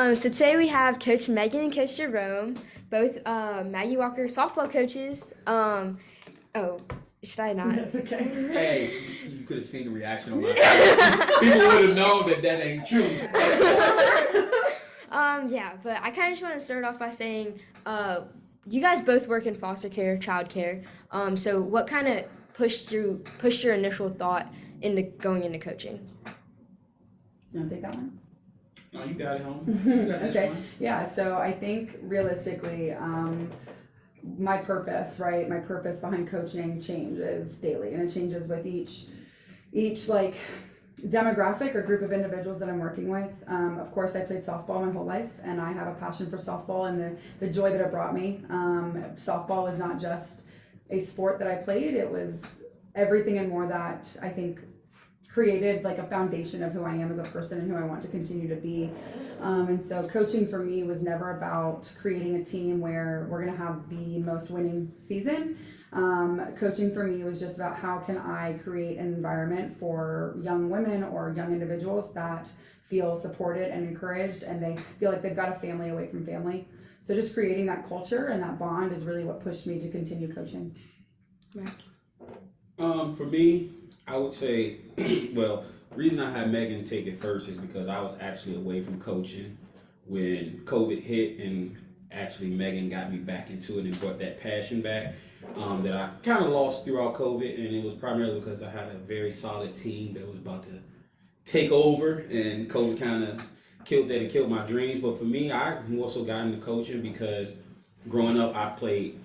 So today we have Coach Megan and Coach Jerome, both Maggie Walker softball coaches. Oh, should I not? That's okay. Hey, you could have seen the reaction on my face. People would have known that ain't true. Yeah, but I kind of just want to start off by saying, you guys both work in foster care, child care. So what kind of pushed your initial thought into going into coaching? Do you want to take that one? No, you got it, home. You got this Okay. one. Yeah. So I think realistically, my purpose, right? My purpose behind coaching changes daily, and it changes with each like demographic or group of individuals that I'm working with. Of course, I played softball my whole life, and I have a passion for softball and the joy that it brought me. Softball was not just a sport that I played; it was everything and more that I think created like a foundation of who I am as a person and who I want to continue to be. And so coaching for me was never about creating a team where we're going to have the most winning season. Coaching for me was just about how can I create an environment for young women or young individuals that feel supported and encouraged, and they feel like they've got a family away from family. So just creating that culture and that bond is really what pushed me to continue coaching. Right. For me, I would say, well, the reason I had Megan take it first is because I was actually away from coaching when COVID hit, and actually Megan got me back into it and brought that passion back that I kind of lost throughout COVID, and it was primarily because I had a very solid team that was about to take over, and COVID kind of killed that and killed my dreams. But for me, I more so got into coaching because growing up, I played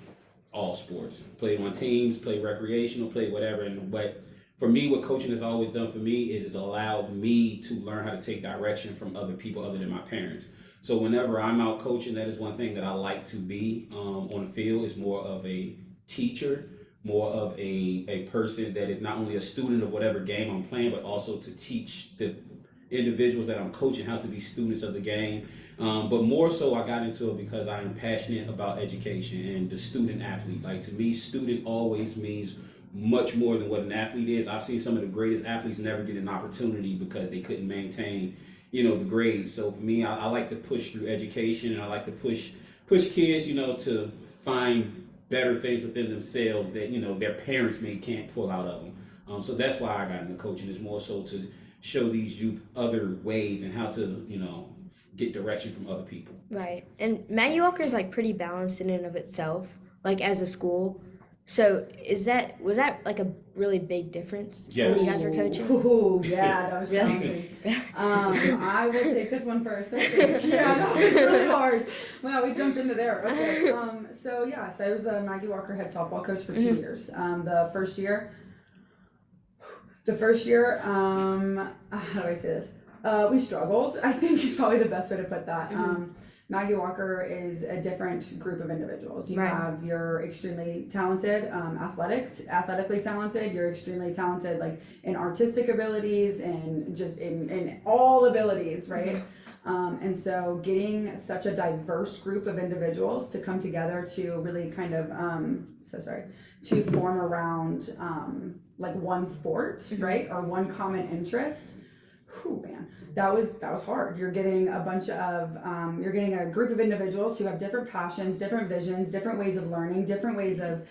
all sports, played on teams, played recreational, played whatever. And but for me, what coaching has always done for me is it's allowed me to learn how to take direction from other people other than my parents. So whenever I'm out coaching, that is one thing that I like to be on the field, is more of a teacher, more of a person that is not only a student of whatever game I'm playing, but also to teach the individuals that I'm coaching how to be students of the game. But more so, I got into it because I am passionate about education and the student athlete. Like, to me, student always means much more than what an athlete is. I've seen some of the greatest athletes never get an opportunity because they couldn't maintain, the grades. So for me, I like to push through education, and I like to push kids, to find better things within themselves that their parents can't pull out of them. So that's why I got into coaching. Is more so to show these youth other ways and how to get direction from other people. Right. And Maggie Walker is like pretty balanced in and of itself, like as a school. So was that like a really big difference Yes. when you guys were coaching? Ooh, yeah, that was challenging. I will take this one first. Okay. Yeah, that was really hard. Wow, we jumped into there. Okay. So I was the Maggie Walker head softball coach for 2 years. The first year, how do I say this? We struggled, I think is probably the best way to put that. Maggie Walker is a different group of individuals. You Right. have your extremely talented, athletically talented. You're extremely talented, like in artistic abilities and just in all abilities, right? And so getting such a diverse group of individuals to come together to really kind of, to form around like one sport, right? Or one common interest. Whew, man, that was hard. You're getting you're getting a group of individuals who have different passions, different visions, different ways of learning, different ways of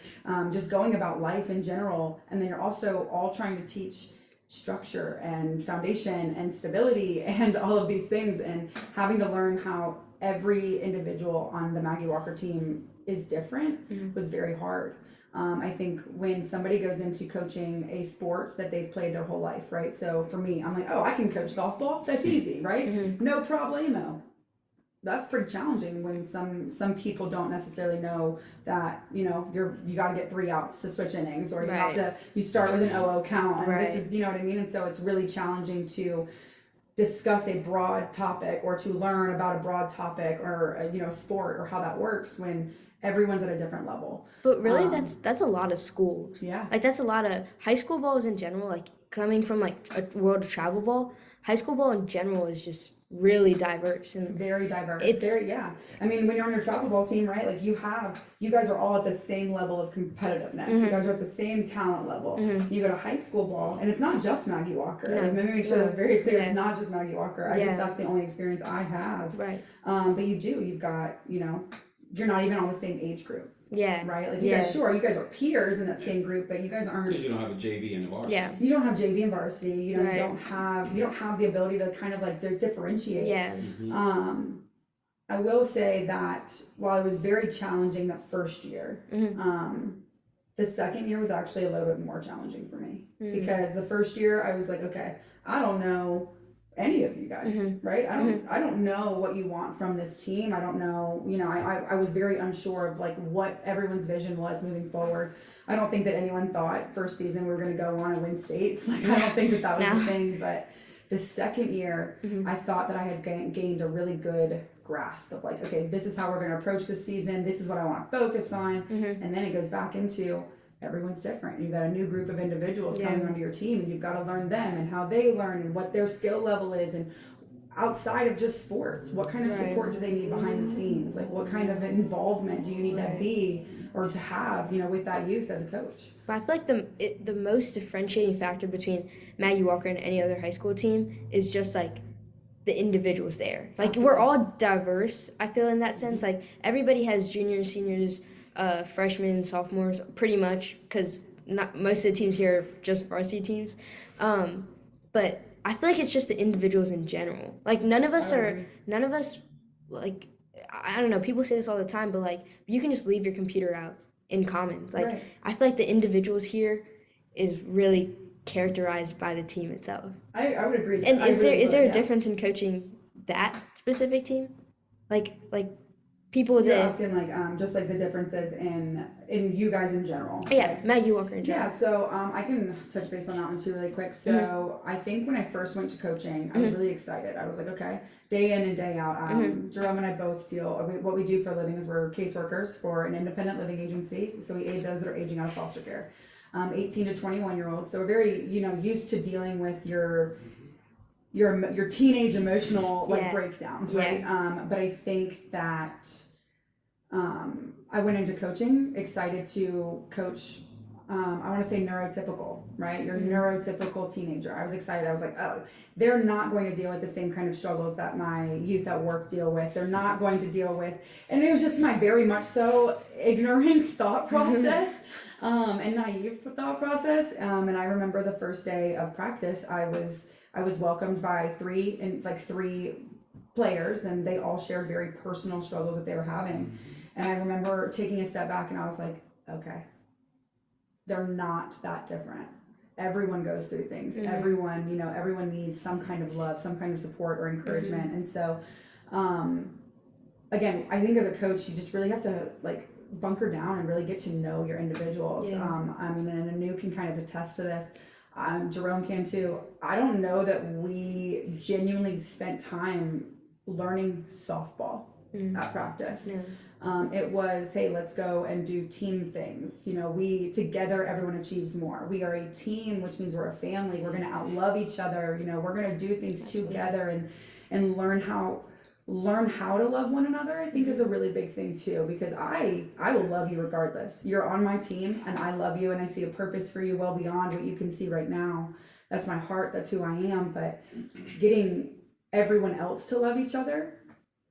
just going about life in general. And then you're also all trying to teach structure and foundation and stability and all of these things, and having to learn how every individual on the Maggie Walker team is different was very hard. I think when somebody goes into coaching a sport that they've played their whole life, right? So for me, I'm like, oh, I can coach softball. That's easy, right? No problemo. That's pretty challenging when some people don't necessarily know that you got to get 3 outs to switch innings, or you start with an 0-0 count, and this is what I mean. And so it's really challenging to discuss a broad topic or to learn about a broad topic or a sport or how that works when everyone's at a different level. But really, that's a lot of schools. Yeah. Like that's a lot of high school balls in general. Like coming from like a world of travel ball, high school ball in general is just really diverse and Very diverse. it's Yeah. I mean, when you're on your travel ball team, right? Like you guys are all at the same level of competitiveness. You guys are at the same talent level. You go to high school ball, and it's not just Maggie Walker. No. Like, let me make sure that's very clear. Yeah. It's not just Maggie Walker. That's the only experience I have. right. But you've got, you're not even on the same age group. Yeah. Right? Like you guys are peers in that same group, but you guys aren't. Because you don't have a JV and a varsity. Yeah. You don't have JV and varsity. You Right. you don't have the ability to kind of like differentiate. Yeah. I will say that while it was very challenging that first year, the second year was actually a little bit more challenging for me because the first year I was like, okay, I don't know any of you guys, right? I don't know what you want from this team. I don't know, I was very unsure of like what everyone's vision was moving forward. I don't think that anyone thought first season we were going to go on and win states. Like I don't think that was the thing, but the second year I thought that I had gained a really good grasp of like, okay, this is how we're going to approach this season. This is what I want to focus on. And then it goes back into everyone's different. You've got a new group of individuals coming onto your team, and you've got to learn them and how they learn and what their skill level is, and outside of just sports, what kind of support do they need behind the scenes? Like what kind of involvement do you need to be or to have, with that youth as a coach? But I feel like the most differentiating factor between Maggie Walker and any other high school team is just like the individuals there. Like Absolutely. we're all diverse, I feel, in that sense. Like everybody has juniors, seniors, freshmen, sophomores, pretty much, because not most of the teams here are just varsity teams. But I feel like it's just the individuals in general. Like none of us like, I don't know, people say this all the time, but like you can just leave your computer out in Commons. Like I feel like the individuals here is really characterized by the team itself. I would agree. And is there a difference in coaching that specific team? Like people You're that asking like just like the differences in you guys in general. yeah, Maggie Walker in general. Yeah, so I can touch base on that one too really quick. So I think when I first went to coaching, I was really excited. I was like, okay, day in and day out. Jerome and I both what we do for a living is we're caseworkers for an independent living agency. So we aid those that are aging out of foster care, 18 to 21-year-olds. So we're very, used to dealing with your teenage emotional breakdowns, right? But I think that I went into coaching excited to coach. I want to say neurotypical, right? Your neurotypical teenager. I was excited. I was like, oh, they're not going to deal with the same kind of struggles that my youth at work deal with. They're not going to deal with, and it was just my very much so ignorant thought process. And naive thought process. And I remember the first day of practice, I was welcomed by three players, and they all shared very personal struggles that they were having. And I remember taking a step back, and I was like, okay, they're not that different. Everyone goes through things. Everyone needs some kind of love, some kind of support or encouragement. And so, again, I think as a coach, you just really have to bunker down and really get to know your individuals. And Anu can kind of attest to this. Jerome can too. I don't know that we genuinely spent time learning softball at practice. It was, hey, let's go and do team things. We together, everyone achieves more. We are a team, which means we're a family. We're going to outlove each other. We're going to do things together and learn how to love one another. I think is a really big thing too, because I will love you regardless. You're on my team, and I love you, and I see a purpose for you well beyond what you can see right now. That's my heart. That's who I am. But getting everyone else to love each other,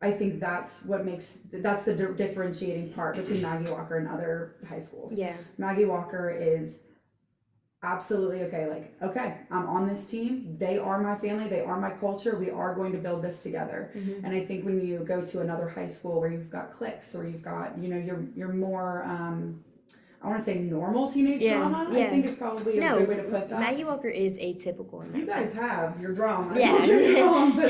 I think that's the differentiating part between Maggie Walker and other high schools. Yeah. Maggie Walker is absolutely okay, I'm on this team. They are my family. They are my culture. We are going to build this together. And I think when you go to another high school where you've got cliques, or you've got, you're more, I want to say normal teenage drama, I think is probably a good way to put that. Maggie Walker is atypical in that You guys sense. have your drama. Yeah. You're wrong, but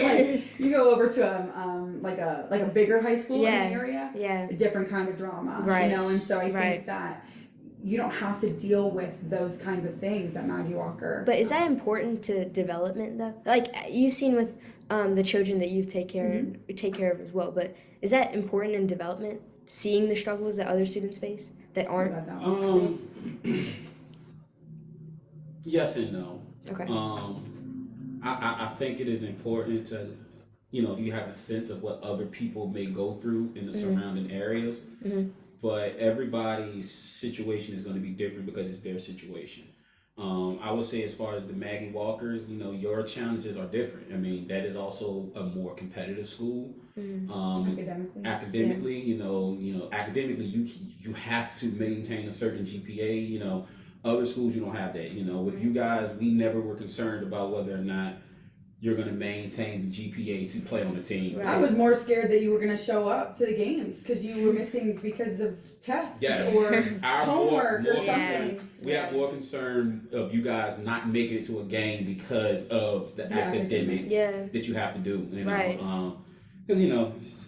you go over to a bigger high school in the area, a different kind of drama, right? And so I think that you don't have to deal with those kinds of things at Maggie Walker. But is that important to development though? Like you've seen with the children that you take care of as well. But is that important in development? Seeing the struggles that other students face that aren't. Yes and no. Okay. I think it is important you have a sense of what other people may go through in the surrounding areas. Mm-hmm. But everybody's situation is going to be different because it's their situation. I would say, as far as the Maggie Walkers, your challenges are different. I mean, that is also a more competitive school. Academically, academically, you have to maintain a certain GPA. Other schools, you don't have that. With you guys, we never were concerned about whether or not you're going to maintain the GPA to play on the team. I was more scared that you were going to show up to the games because you were missing because of tests or homework or something. We have more concern of you guys not making it to a game because of the academic that you have to do. Because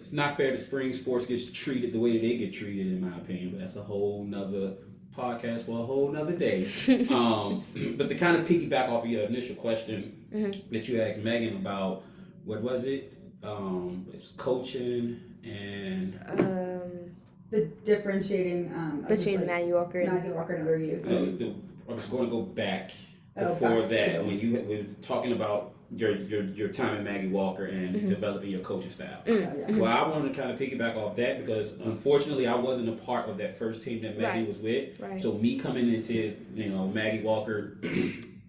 it's not fair that spring sports gets treated the way that they get treated, in my opinion. But that's a whole nother podcast for a whole nother day. But to kind of piggyback off of your initial question that you asked Megan about, what was it? It's coaching and the differentiating between Maggie Walker and other youth. I was going to go back before that when you were talking about your time at Maggie Walker and developing your coaching style. Well, I wanted to kind of piggyback off that because unfortunately I wasn't a part of that first team that Maggie was with. So me coming into Maggie Walker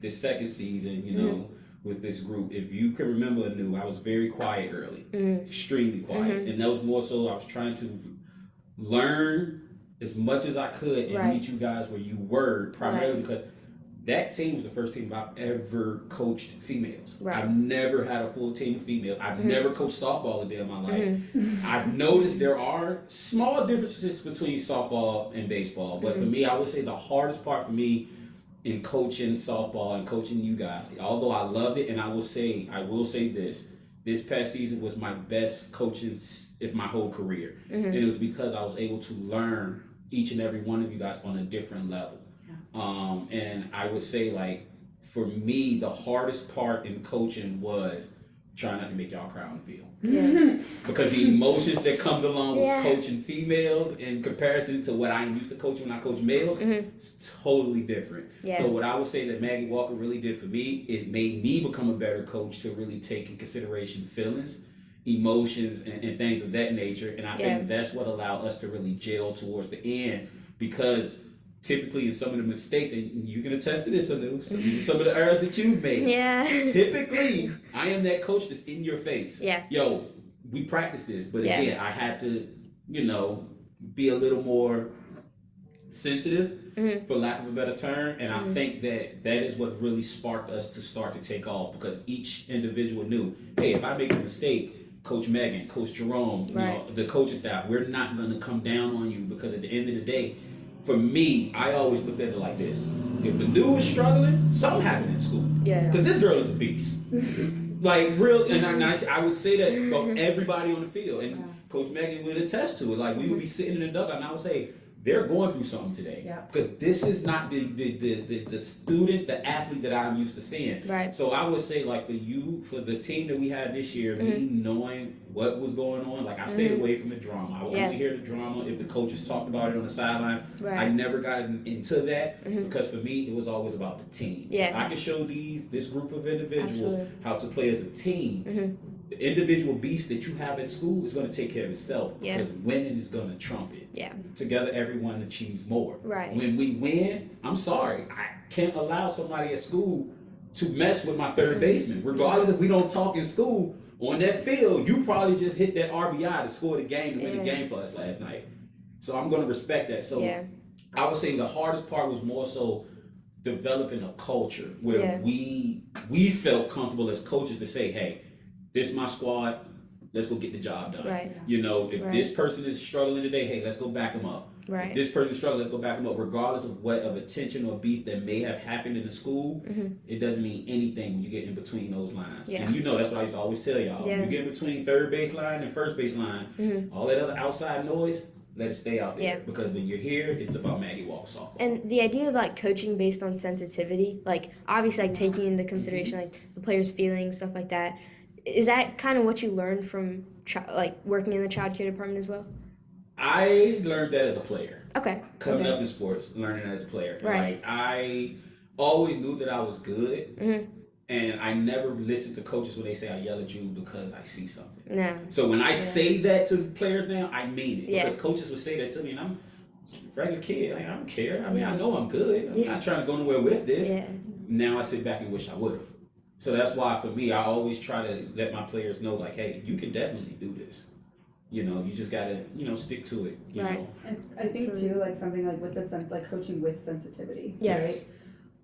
this second season, with this group, if you can remember, I was very quiet early, extremely quiet, and that was more so I was trying to learn as much as I could and meet you guys where you were, primarily because that team was the first team I've ever coached females. I've never had a full team of females. I've never coached softball a day in my life. I've noticed there are small differences between softball and baseball, but for me, I would say the hardest part for me in coaching softball and coaching you guys, although I loved it, and I will say this past season was my best coaching of my whole career. And it was because I was able to learn each and every one of you guys on a different level. And I would say, for me, the hardest part in coaching was trying not to make y'all cry on the field. Because the emotions that comes along with coaching females in comparison to what I used to coach when I coach males, it's totally different. So what I would say that Maggie Walker really did for me, it made me become a better coach to really take in consideration feelings, emotions, and things of that nature. And I think that's what allowed us to really gel towards the end, because typically in some of the mistakes, and you can attest to this, Anu, some of the errors that you've made. Typically, I am that coach that's in your face. Yo, we practiced this, but again, I had to, be a little more sensitive, for lack of a better term. And I think that is what really sparked us to start to take off, because each individual knew, hey, if I make a mistake, Coach Megan, Coach Jerome, the coaching staff, we're not going to come down on you, because at the end of the day, for me, I always looked at it like this. If a dude is struggling, something happened in school. Because this girl is a beast. Real, and I would say that about everybody on the field. And Coach Megan would attest to it. We would be sitting in the dugout, and I would say, they're going through something today. Because this is not the student, the athlete that I'm used to seeing. So I would say, for the team that we had this year, me knowing what was going on, I stayed away from the drama. I would only hear the drama if the coaches talked about it on the sidelines. I never got into that, because for me, it was always about the team. If I can show this group of individuals how to play as a team, the individual beast that you have at school is going to take care of itself, because winning is going to trump it. Together, everyone achieves more. When we win, I'm sorry, I can't allow somebody at school to mess with my third baseman. Regardless if we don't talk in school, on that field, you probably just hit that RBI to score the game, to win the game for us last night. So I'm going to respect that. So I would say the hardest part was more so developing a culture where we felt comfortable as coaches to say, hey, this is my squad, let's go get the job done. If this person is struggling today, hey, let's go back them up. If this person is struggling, let's go back them up. Regardless of what of attention or beef that may have happened in the school, it doesn't mean anything when you get in between those lines. And that's what I used to always tell y'all. When you get in between third baseline and first baseline, all that other outside noise, let it stay out there. Because when you're here, it's about Maggie Walker softball. And the idea of coaching based on sensitivity, obviously taking into consideration the players' feelings, stuff like that. Is that kind of what you learned from working in the child care department as well? I learned that as a player. Coming Okay. up in sports, learning as a player. I always knew that I was good. And I never listen to coaches when they say I yell at you because I see something. No. So when I say that to players now, I mean it. Yeah. Because coaches would say that to me, and I'm a regular kid. Like, I don't care. I mean, Yeah. I know I'm good. I'm not trying to go nowhere with this. Yeah. Now I sit back and wish I would have. So that's why for me, I always try to let my players know, like, hey, you can definitely do this. You know, you just gotta, stick to it. You Right. know. And I think too, like something like with the like coaching with sensitivity. Yes. Right?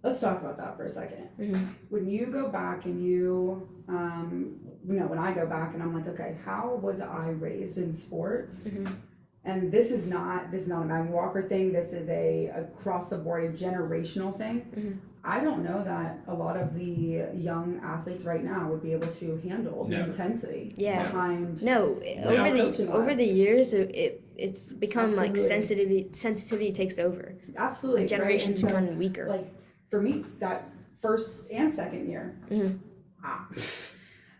Let's talk about that for a second. Mm-hmm. When you go back and you, when I go back and I'm like, okay, how was I raised in sports? Mm-hmm. And this is not a Maggie Walker thing. This is a across the board, a generational thing. Mm-hmm. I don't know that a lot of the young athletes right now would be able to handle the intensity behind. No, over the years, it's become like sensitivity takes over. Absolutely, like generations right? become weaker. Like for me, that first and second year,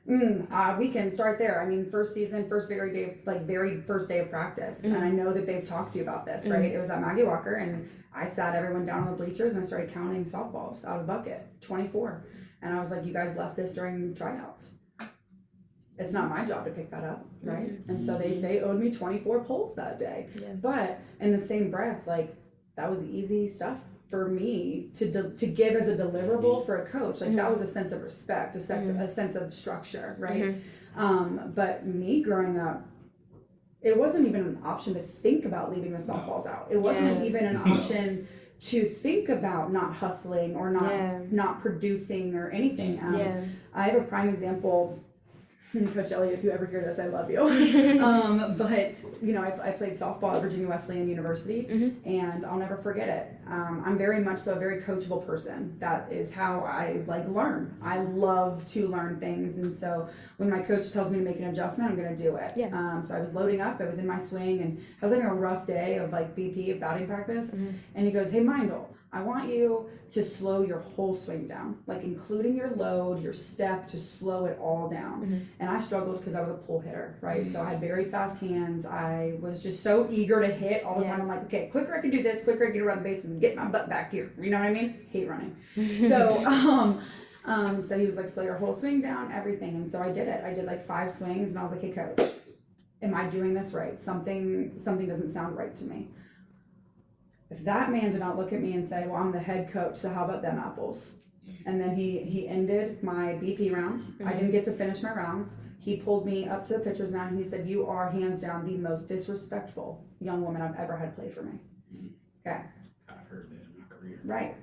we can start there. I mean, first season, very first day of practice, and I know that they've talked to you about this, right? It was at Maggie Walker, and I sat everyone down on the bleachers and I started counting softballs out of a bucket, 24, and I was like, "You guys left this during tryouts. It's not my job to pick that up, right?" And so they owed me 24 pulls that day. Yeah. But in the same breath, like that was easy stuff for me to give as a deliverable for a coach. Like that was a sense of respect, a sense of structure, right? But me growing up, it wasn't even an option to think about leaving the softballs out. It wasn't even an option to think about not hustling or not producing or anything. I have a prime example. Coach Elliott, if you ever hear this, I love you. But I played softball at Virginia Wesleyan University, and I'll never forget it. I'm very much so a very coachable person. That is how I learn. I love to learn things, and so when my coach tells me to make an adjustment, I'm going to do it. So I was loading up. I was in my swing, and I was having a rough day of BP of batting practice, and he goes, "Hey, Meindl, I want you to slow your whole swing down, like including your load, your step, just slow it all down." And I struggled because I was a pull hitter, right? So I had very fast hands. I was just so eager to hit all the time. I'm like, okay, quicker I can do this, quicker I can run the bases and get my butt back here. You know what I mean? Hate running. So, so he was like, slow your whole swing down, everything. And so I did it. I did like 5 swings, and I was like, hey, coach, am I doing this right? Something doesn't sound right to me. If that man did not look at me and say, well, I'm the head coach, so how about them apples? And then he ended my BP round. I didn't get to finish my rounds. He pulled me up to the pitcher's mound, and he said, you are hands down the most disrespectful young woman I've ever had play for me. Okay. I've heard that in my career. Right.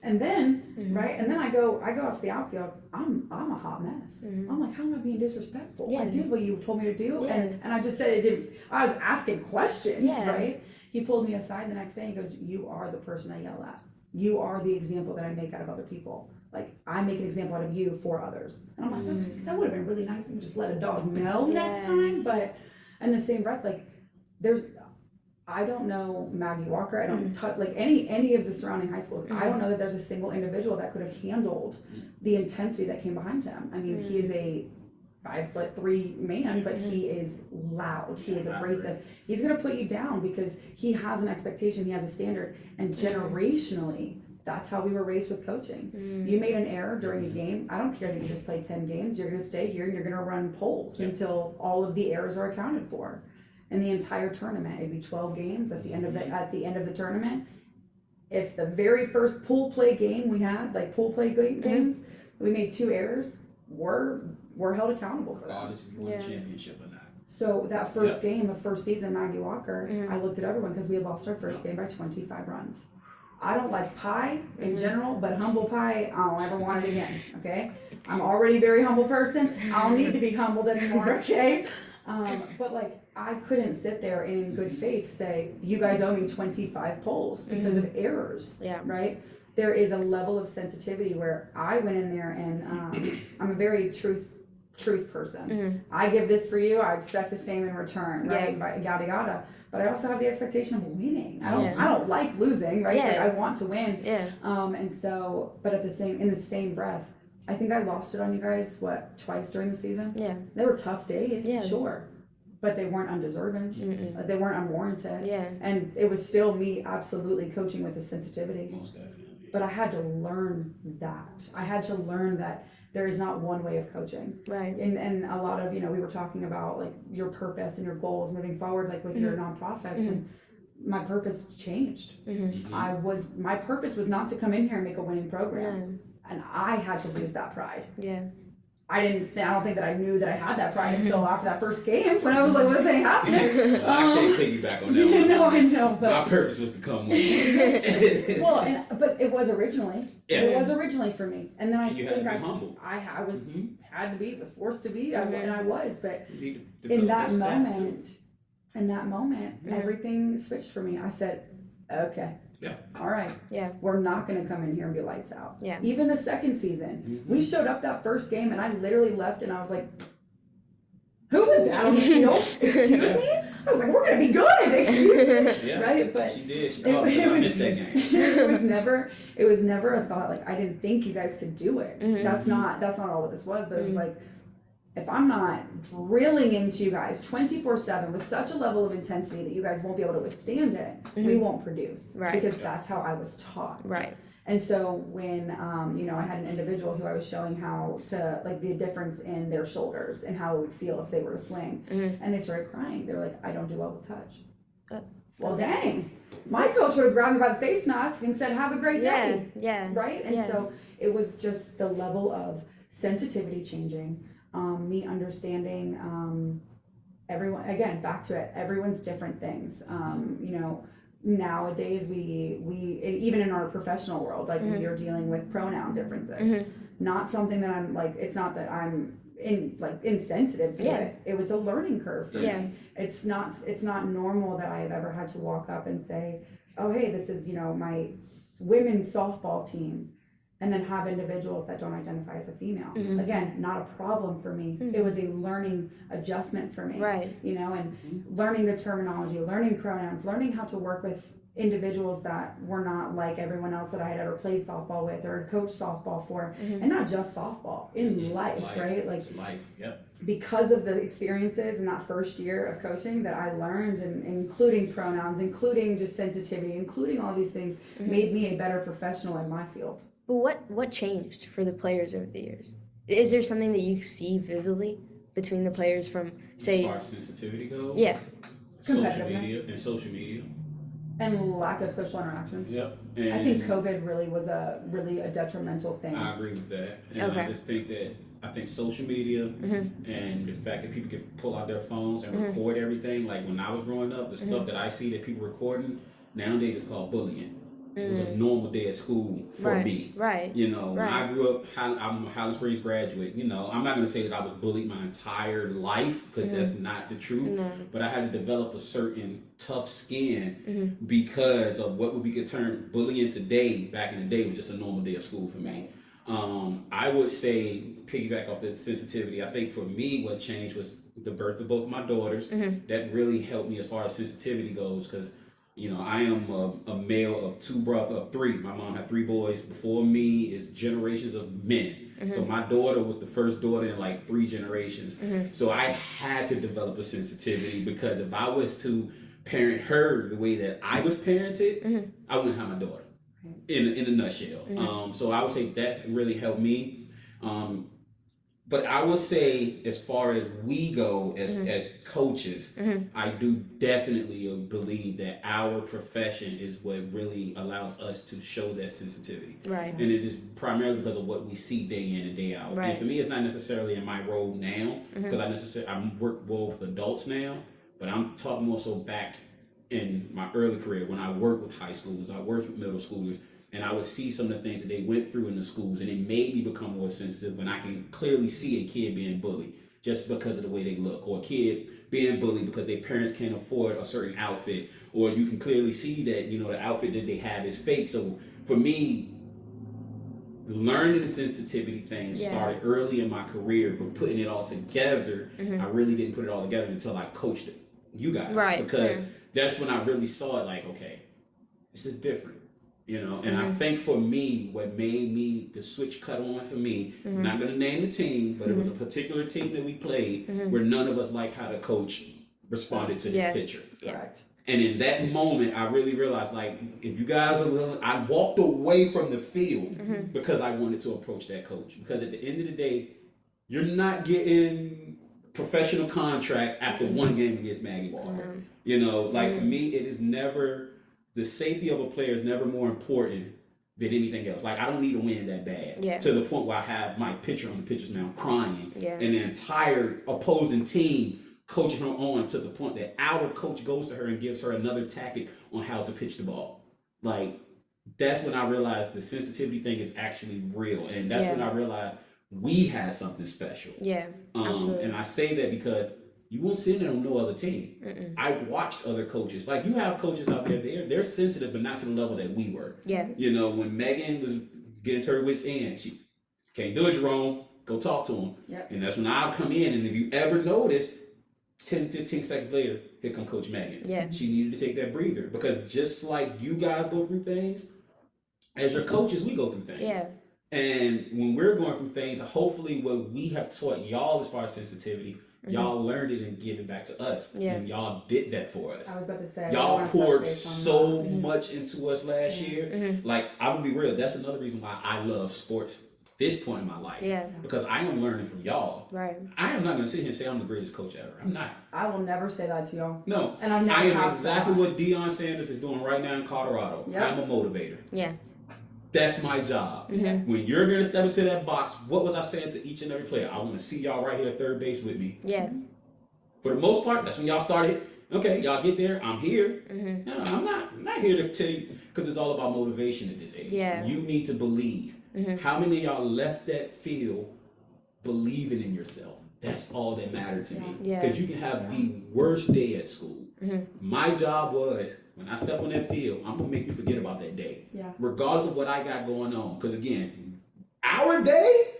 And then, and then I go out to the outfield. I'm a hot mess. I'm like, how am I being disrespectful? Yeah. I did what you told me to do, Yeah. and I just said it did. I was asking questions, Yeah. right? He pulled me aside the next day and he goes, you are the person I yell at. You are the example that I make out of other people. Like, I make an example out of you for others. And I'm like, oh, that would have been really nice to just let a dog know next time. But in the same breath, like, I don't know Maggie Walker. I don't touch any of the surrounding high schools. I don't know that there's a single individual that could have handled the intensity that came behind him. I mean, he is a 5'3" man, but he is loud. He is abrasive. He's gonna put you down because he has an expectation. He has a standard, and generationally, that's how we were raised with coaching. You made an error during a game. I don't care that you just played 10 games. You're gonna stay here and you're gonna run polls until all of the errors are accounted for. In the entire tournament, it'd be 12 games at the end of the tournament. If the very first pool play game we had, like pool play games, we made 2 errors, we're held accountable for that. Regardless if you won the championship or not. So that first game of first season, Maggie Walker, I looked at everyone because we had lost our first game by 25 runs. I don't like pie in general, but humble pie, I don't ever want it again, okay? I'm already a very humble person. I don't need to be humbled anymore, okay? But like, I couldn't sit there and in good faith say, you guys owe me 25 polls because of errors, right? There is a level of sensitivity where I went in there and I'm a very truth person. I give this for you, I expect the same in return, right? Yada yada. But I also have the expectation of winning. I don't like losing, right? It's like I want to win. And so, but in the same breath, I think I lost it on you guys, twice during the season? They were tough days, sure. But they weren't undeserving. They weren't unwarranted. And it was still me absolutely coaching with a sensitivity. Most definitely. but I had to learn that. I had to learn that there is not one way of coaching. Right. And a lot of, we were talking about like your purpose and your goals moving forward, like with your nonprofits, and my purpose changed. My purpose was not to come in here and make a winning program. And I had to lose that pride. Yeah. I don't think that I knew that I had that pride until after that first game when I was like, what's happening? I can't piggyback on that one. No, I know, but my purpose was to come win. well, but it was originally. Yeah. It was originally for me, and then I you think had to be humble. I was had to be, was forced to be, and I was, but You need to in develop that moment, everything switched for me. I said, okay. Yeah. All right. Yeah. We're not going to come in here and be lights out. Yeah. Even the second season, we showed up that first game, and I literally left, and I was like, "Who was that on the field? Excuse me." I was like, "We're going to be good." Excuse me. Yeah. Right? But she did. She called me. I missed that game. it was never a thought like I didn't think you guys could do it. That's not all what this was. But it was like, if I'm not drilling into you guys 24/7 with such a level of intensity that you guys won't be able to withstand it, we won't produce. Right. Because that's how I was taught. Right. And so when, I had an individual who I was showing how to, like, the difference in their shoulders and how it would feel if they were to swing. And they started crying. They were like, I don't do well with touch. Well, dang. My coach would have grabbed me by the face mask and said, have a great day. Yeah. Right? And so it was just the level of sensitivity changing. Me understanding everyone, again, back to it, everyone's different things. Nowadays we even in our professional world, like we are dealing with pronoun differences. Not something that I'm like, it's not that I'm insensitive to it. It was a learning curve for me. It's not normal that I have ever had to walk up and say, oh, hey, this is, my women's softball team. And then have individuals that don't identify as a female. Again, not a problem for me. It was a learning adjustment for me. Right. And learning the terminology, learning pronouns, learning how to work with individuals that were not like everyone else that I had ever played softball with or coached softball for. And not just softball, in life, right? Like life, yep. Because of the experiences in that first year of coaching that I learned, and including pronouns, including just sensitivity, including all these things, made me a better professional in my field. But what changed for the players over the years? Is there something that you see vividly between the players from, say, as far as sensitivity goes? Yeah. Social media. And lack of social interaction. Yep. And I think COVID really was a detrimental thing. I agree with that. And Okay. I just think social media and the fact that people can pull out their phones and record everything. Like when I was growing up, the stuff that I see that people recording, nowadays it's called bullying. It was a normal day at school for me. Right. When I grew up, I'm a Highland Springs graduate. I'm not going to say that I was bullied my entire life because that's not the truth. No. But I had to develop a certain tough skin because of what would be termed bullying today. Back in the day was just a normal day of school for me. I would say, piggyback off the sensitivity, I think for me what changed was the birth of both my daughters. That really helped me as far as sensitivity goes because I am a male of three. My mom had 3 boys before me. Is generations of men. So my daughter was the first daughter in like 3 generations. So I had to develop a sensitivity because if I was to parent her the way that I was parented, I wouldn't have my daughter. In a nutshell. So I would say that really helped me. But I would say, as far as we go as coaches, I do definitely believe that our profession is what really allows us to show that sensitivity. Right. And it is primarily because of what we see day in and day out. Right. And for me, it's not necessarily in my role now, because I work more with adults now, but I'm talking more so back in my early career when I worked with high schoolers, I worked with middle schoolers, and I would see some of the things that they went through in the schools, and it made me become more sensitive when I can clearly see a kid being bullied just because of the way they look, or a kid being bullied because their parents can't afford a certain outfit, or you can clearly see that, the outfit that they have is fake. So for me, learning the sensitivity thing started early in my career, but putting it all together, I really didn't put it all together until I coached you guys. Right. Because that's when I really saw it like, okay, this is different. And I think for me, what made me the switch cut on for me, I'm not going to name the team, but it was a particular team that we played where none of us liked how the coach responded to this picture. Correct. And in that moment, I really realized, like, if you guys are willing, I walked away from the field because I wanted to approach that coach. Because at the end of the day, you're not getting professional contract after one game against Maggie Walker. You know, like for me, it is never, the safety of a player is never more important than anything else. Like, I don't need to win that bad to the point where I have my pitcher on the pitcher's mound crying, and the entire opposing team coaching her on to the point that our coach goes to her and gives her another tactic on how to pitch the ball. Like, that's when I realized the sensitivity thing is actually real, and that's when I realized we had something special. Absolutely. And I say that because you won't sit there on no other team. I watched other coaches. Like, you have coaches out there, they're sensitive, but not to the level that we were. You know, when Megan was getting to her wits' end, she can't do it, Jerome. Go talk to him. And that's when I'll come in, and if you ever notice, 10, 15 seconds later, here come Coach Megan. She needed to take that breather, because just like you guys go through things, as your coaches, we go through things. And when we're going through things, hopefully what we have taught y'all as far as sensitivity, y'all learned it and give it back to us. And y'all did that for us. I was about to say, y'all poured so much into us last year. Like, I'm gonna be real, that's another reason why I love sports this point in my life. Because I am learning from y'all. I am not gonna sit here and say I'm the greatest coach ever. I'm not. I will never say that to y'all. No. And I'm I am exactly what Deion Sanders is doing right now in Colorado. I'm a motivator. That's my job. When you're going to step into that box, what was I saying to each and every player? I want to see y'all right here at third base with me. For the most part, that's when y'all started. Okay, y'all get there. I'm here. No, I'm not here to tell you, because it's all about motivation at this age. You need to believe. How many of y'all left that field believing in yourself? That's all that mattered to me. Because you can have the worst day at school. My job was, when I step on that field, I'm going to make you forget about that day. Regardless of what I got going on. Because again, our day,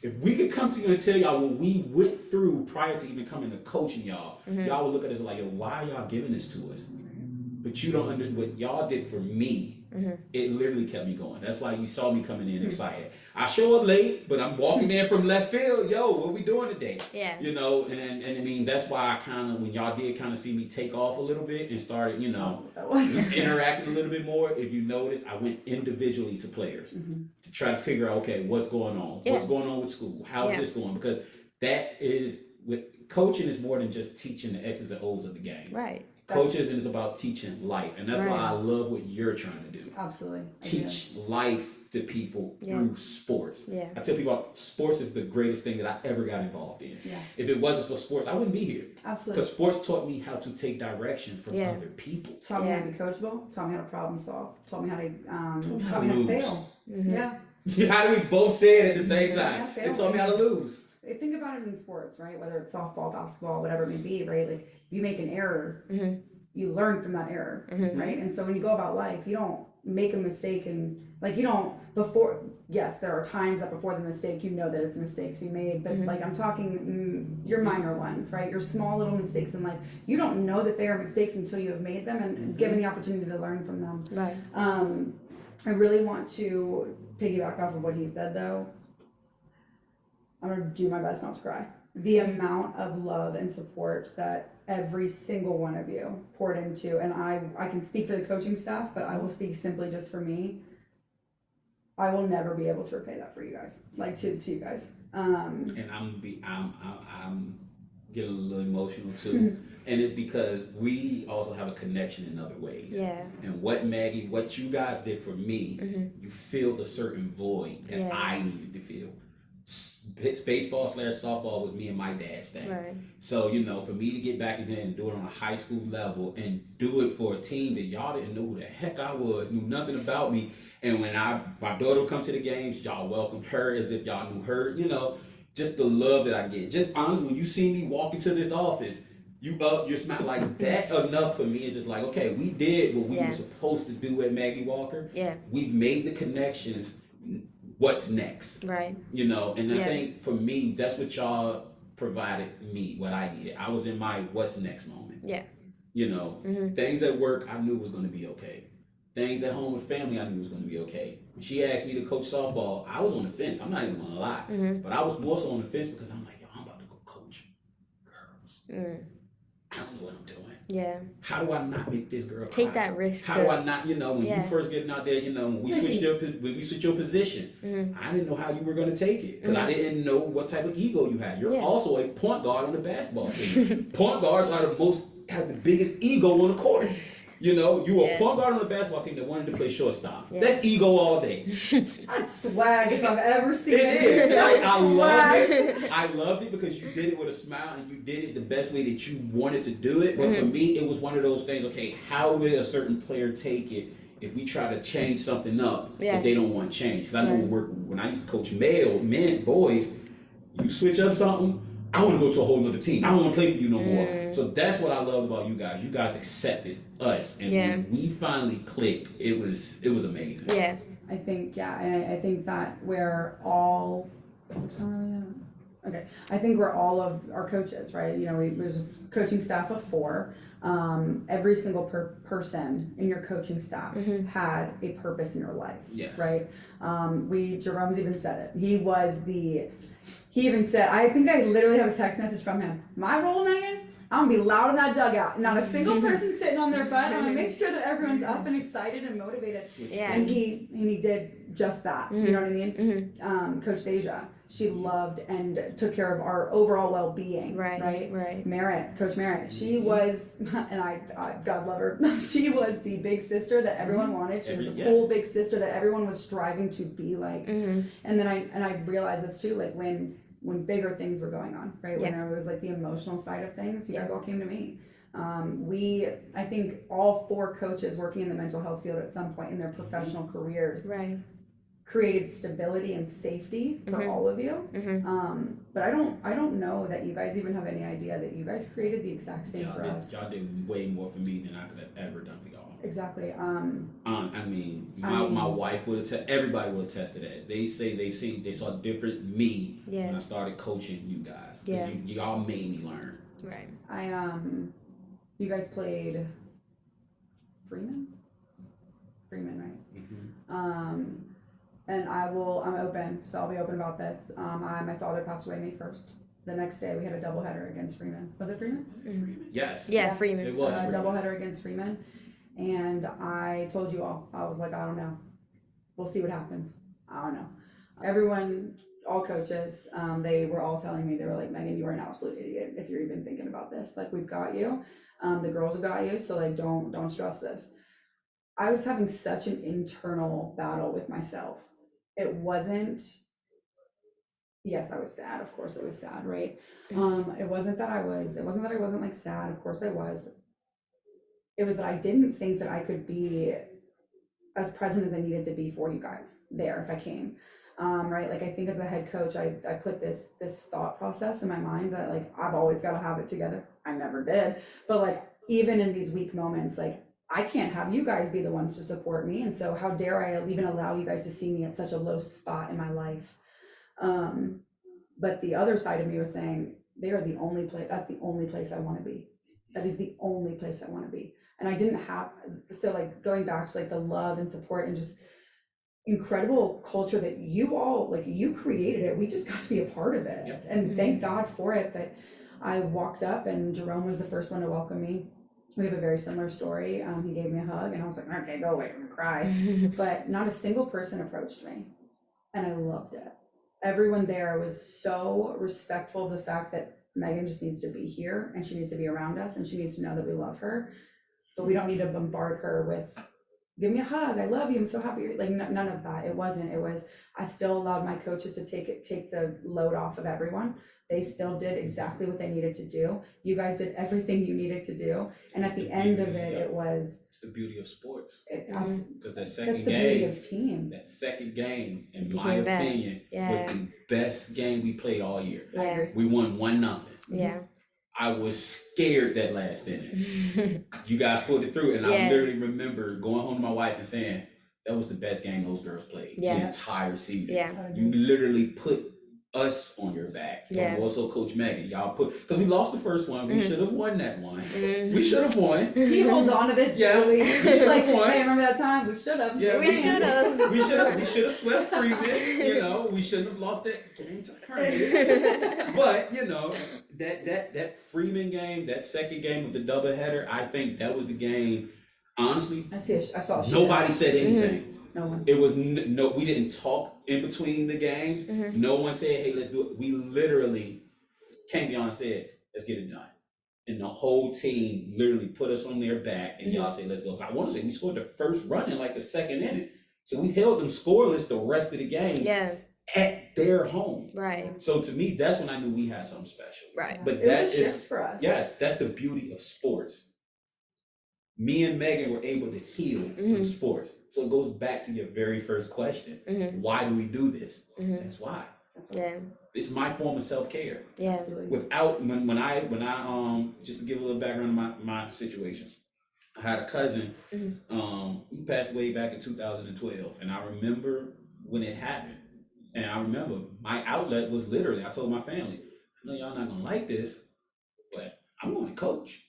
if we could come to you and tell y'all what we went through prior to even coming to coaching y'all, y'all would look at us like, yo, why are y'all giving this to us? But you don't understand what y'all did for me. It literally kept me going. That's why you saw me coming in excited. I show up late, but I'm walking in from left field. Yo, what we doing today? You know, and I mean, that's why I kind of, when y'all did kind of see me take off a little bit and started, you know, interacting a little bit more, if you notice, I went individually to players to try to figure out, okay, what's going on? What's going on with school? How's this going? Because that is, with coaching is more than just teaching the X's and O's of the game. Coaches, and it's about teaching life, and that's why I love what you're trying to do. Absolutely. Teach life to people through sports. I tell people, sports is the greatest thing that I ever got involved in. If it wasn't for sports, I wouldn't be here. Absolutely. Because sports taught me how to take direction from other people. Taught me how to be coachable. Taught me how to problem solve. Taught me how to taught me how to fail. How do we both say it at the same time? It taught me how to lose. Think about it in sports, right? Whether it's softball, basketball, whatever it may be, right? Like, if you make an error, you learn from that error, right? And so when you go about life, you don't make a mistake, and like, you don't, before, yes, there are times that before the mistake, you know that it's a mistake to be made, but like, I'm talking your minor ones, right? Your small little mistakes in life. You don't know that they are mistakes until you have made them and given the opportunity to learn from them. I really want to piggyback off of what he said, though. I'm going to do my best not to cry. The amount of love and support that every single one of you poured into, and I can speak for the coaching staff, but I will speak simply just for me. I will never be able to repay that for you guys, like to you guys. And I'm getting a little emotional too, and it's because we also have a connection in other ways. And what Maggie, what you guys did for me, you filled a certain void that I needed to feel. Baseball / softball was me and my dad's thing. So, you know, for me to get back in there and do it on a high school level and do it for a team that y'all didn't know who the heck I was, knew nothing about me. And when my daughter would come to the games, y'all welcomed her as if y'all knew her. You know, just the love that I get. Just honestly, when you see me walk into this office, you're smiling like that. Enough for me. It's just like, okay, we did what we were supposed to do at Maggie Walker. We've made the connections. What's next? You know, and I think for me, that's what y'all provided me, what I needed. I was in my what's next moment. You know, things at work I knew was going to be okay. Things at home with family I knew was going to be okay. When she asked me to coach softball, I was on the fence. I'm not even going to lie. But I was more so on the fence because I'm like, yo, I'm about to go coach girls. I don't know what I'm doing. Yeah. How do I not make this girl Take cry? that risk. How do I not, when Yeah. you first getting out there, when we switched your position, I didn't know how you were going to take it because I didn't know what type of ego you had. You're also a point guard on the basketball team. Point guards has the biggest ego on the court. You were a point guard on the basketball team that wanted to play shortstop. Yeah. That's ego all day. That's swag if I've ever seen it. It is. I loved it. I loved it because you did it with a smile and you did it the best way that you wanted to do it. But for me, it was one of those things, okay, how will a certain player take it if we try to change something up that they don't want to change? Because I know when I used to coach boys, you switch up something, I want to go to a whole other team. I don't want to play for you no more. So that's what I love about you guys. You guys accepted us, and when we finally clicked, it was amazing. Yeah, I think and I think that we're all. Okay, I think we're all of our coaches, right? There's a coaching staff of 4. Every single person in your coaching staff had a purpose in your life. Yes. Right. Jerome's even said it. He even said, I think I literally have a text message from him. My role, Megan, I'm gonna be loud in that dugout. Not a single person sitting on their butt. I'm gonna make sure that everyone's up and excited and motivated. Yeah. And he did just that. You know what I mean? Coach Deja, she loved and took care of our overall well-being. Right. Merritt, Coach Merritt, she was, and I God love her. She was the big sister that everyone wanted. She was the cool big sister that everyone was striving to be like. And then I realized this too, like when bigger things were going on, right? When it was like the emotional side of things, you guys all came to me. I think all 4 coaches working in the mental health field at some point in their professional careers created stability and safety for all of you. But I don't know that you guys even have any idea that you guys created the exact same for us. Y'all did way more for me than I could have ever done for y'all. Exactly. My wife would have. Everybody will attest to that. They say they saw different me when I started coaching you guys. Yeah. Y'all made me learn. Right. You guys played Freeman, right? And I'm open, so I'll be open about this. My father passed away May 1st. The next day we had a doubleheader against Freeman. Was it Freeman? Freeman. Yes. Yeah, Freeman. It was a doubleheader against Freeman. And I told you all, I was like, I don't know. We'll see what happens. I don't know. Everyone, all coaches, they were all telling me, they were like, Megan, you are an absolute idiot if you're even thinking about this. Like, we've got you. The girls have got you. So like, don't stress this. I was having such an internal battle with myself. It wasn't, yes, I was sad. Of course I was sad, right? It wasn't that I wasn't like sad. Of course I was. It was that I didn't think that I could be as present as I needed to be for you guys there if I came. Right? Like, I think as a head coach, I put this thought process in my mind that like, I've always got to have it together. I never did. But like, even in these weak moments, like, I can't have you guys be the ones to support me. And so how dare I even allow you guys to see me at such a low spot in my life? But the other side of me was saying, that's the only place I want to be. That is the only place I want to be. And I didn't have, so like going back to like the love and support and just incredible culture that you all, like, you created it. We just got to be a part of it. Yep. And thank God for it. But I walked up and Jerome was the first one to welcome me. We have a very similar story. He gave me a hug and I was like, okay, go away, I'm gonna cry. But not a single person approached me. And I loved it. Everyone there was so respectful of the fact that Megan just needs to be here and she needs to be around us and she needs to know that we love her. But we don't need to bombard her with, give me a hug, I love you, I'm so happy. Like, none of that. It was, I still allowed my coaches to take the load off of everyone. They still did exactly what they needed to do. You guys did everything you needed to do. And at the end of it, it was... It's the beauty of sports. Because that's the beauty of team. That second game, in my opinion, was the best game we played all year. Yeah. We won 1-0. Yeah. I was scared that last inning. You guys pulled it through, and I literally remember going home to my wife and saying, that was the best game those girls played the entire season. Yeah. You literally put us on your back. Yeah. And also Coach Megan, y'all put, because we lost the first one. We should have won that one. Mhm. We should have won. He holds on to this Yeah. daily. We He's should've like, won. hey, remember that time? We should have. Yeah, We should have. We should have swept Freeman. You know, we shouldn't have lost that game to Carnage. But you know, that Freeman game, that second game of the doubleheader, I think that was the game. Honestly, I saw a shit. nobody said anything. No one. It was no. We didn't talk in between the games. No one said, "Hey, let's do it." We literally came beyond and said, "Let's get it done." And the whole team literally put us on their back, and y'all say, "Let's go." So I want to say we scored the first run in like the second inning, so we held them scoreless the rest of the game Yeah. at their home. Right. So to me, that's when I knew we had something special. Right. But It that was a is shift for us. yes, that's the beauty of sports. Me and Megan were able to heal from sports. So it goes back to your very first question. Why do we do this? That's why. Yeah. It's my form of self-care. Yeah. Absolutely. Without when I just to give a little background on my situations. I had a cousin, he passed away back in 2012, and I remember when it happened. And I remember my outlet was literally, I told my family, I know y'all not gonna like this, but I'm going to coach.